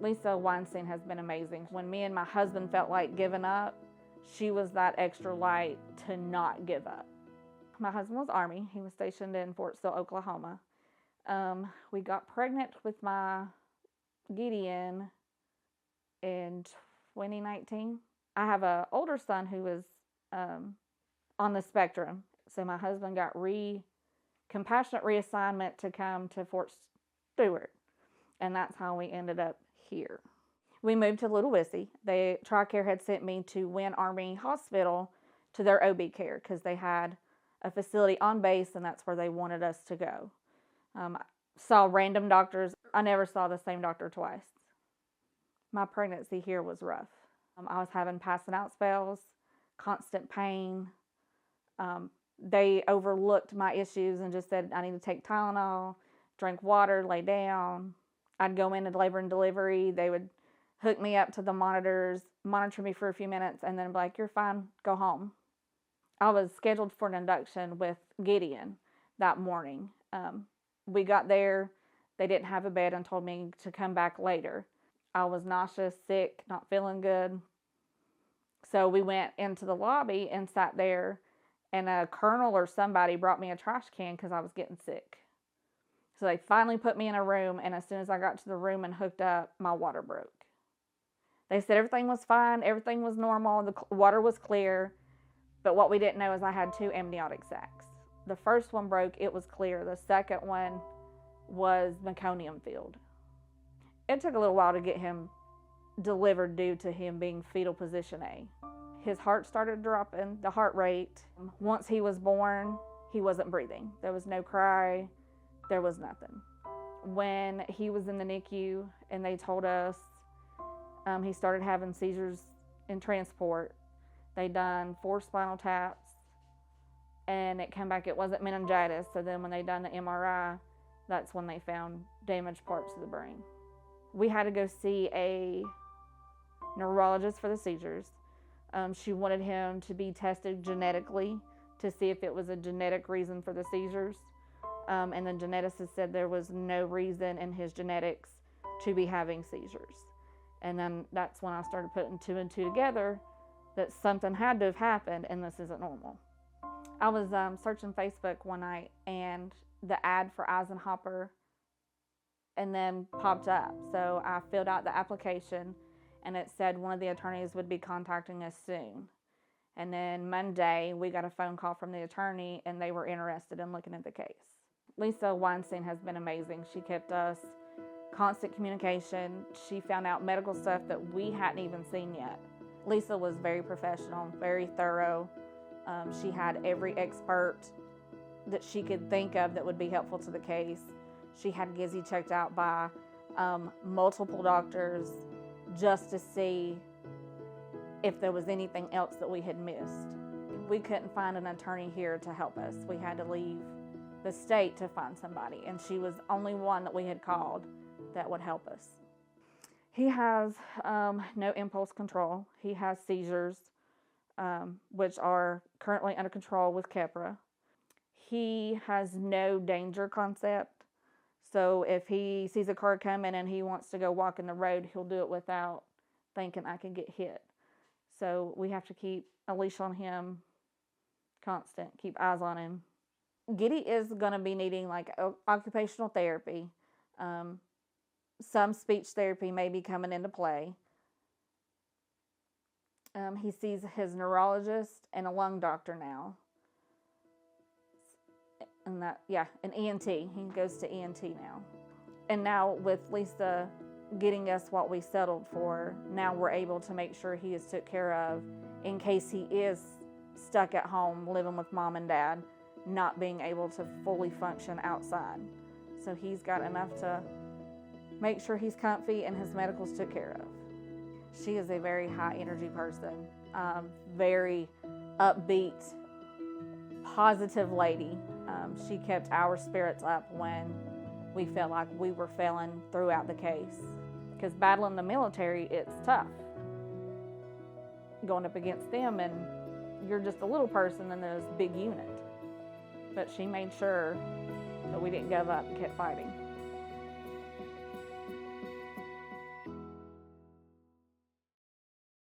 Lisa Weinstein has been amazing. When me and my husband felt like giving up, she was that extra light to not give up. My husband was Army. He was stationed in Fort Sill, Oklahoma. We got pregnant with my Giddeon in 2019. I have an older son who is on the spectrum. So my husband got compassionate reassignment to come to Fort Stewart. And that's how we ended up here. We moved to Little Wissy. TRICARE had sent me to Wynn Army Hospital to their OB care because they had a facility on base and that's where they wanted us to go. Saw random doctors. I never saw the same doctor twice. My pregnancy here was rough. I was having passing out spells, constant pain. They overlooked my issues and just said I need to take Tylenol, drink water, lay down. I'd go into labor and delivery. They would hook me up to the monitors, monitor me for a few minutes, and then be like, you're fine, go home. I was scheduled for an induction with Giddeon that morning. We got there. They didn't have a bed and told me to come back later. I was nauseous, sick, not feeling good. So we went into the lobby and sat there, and a colonel or somebody brought me a trash can because I was getting sick. So they finally put me in a room, and as soon as I got to the room and hooked up, my water broke. They said everything was fine, everything was normal, the water was clear, but what we didn't know is I had 2 amniotic sacs. The first one broke, it was clear. The second one was meconium filled. It took a little while to get him delivered due to him being fetal position A. His heart started dropping, the heart rate. Once he was born, he wasn't breathing. There was no cry, there was nothing. When he was in the NICU and they told us he started having seizures in transport, they done 4 spinal taps and it came back it wasn't meningitis. So then when they done the MRI, that's when they found damaged parts of the brain. We had to go see a neurologist for the seizures. She wanted him to be tested genetically to see if it was a genetic reason for the seizures. And the geneticist said there was no reason in his genetics to be having seizures. And then that's when I started putting 2 and 2 together that something had to have happened and this isn't normal. I was searching Facebook one night and the ad for Eisenhower and then popped up. So I filled out the application and it said one of the attorneys would be contacting us soon. And then Monday we got a phone call from the attorney and they were interested in looking at the case. Lisa Weinstein has been amazing. She kept us constant communication. She found out medical stuff that we hadn't even seen yet. Lisa was very professional, very thorough. She had every expert that she could think of that would be helpful to the case. She had Gizzy checked out by multiple doctors just to see if there was anything else that we had missed. We couldn't find an attorney here to help us. We had to leave the state to find somebody, and she was the only one that we had called that would help us. He has no impulse control. He has seizures, which are currently under control with Keppra. He has no danger concept. So if he sees a car coming and he wants to go walk in the road, he'll do it without thinking I can get hit. So we have to keep a leash on him constant, keep eyes on him. Giddy is going to be needing like occupational therapy. Some speech therapy may be coming into play. He sees his neurologist and a lung doctor now. And an ENT. He goes to ENT now. And now with Lisa getting us what we settled for, now we're able to make sure he is took care of in case he is stuck at home living with mom and dad, not being able to fully function outside. So he's got enough to make sure he's comfy and his medicals took care of. She is a very high energy person, very upbeat, positive lady. She kept our spirits up when we felt like we were failing throughout the case. Because battling the military, it's tough. Going up against them and you're just a little person in this big unit. But she made sure that we didn't give up and kept fighting.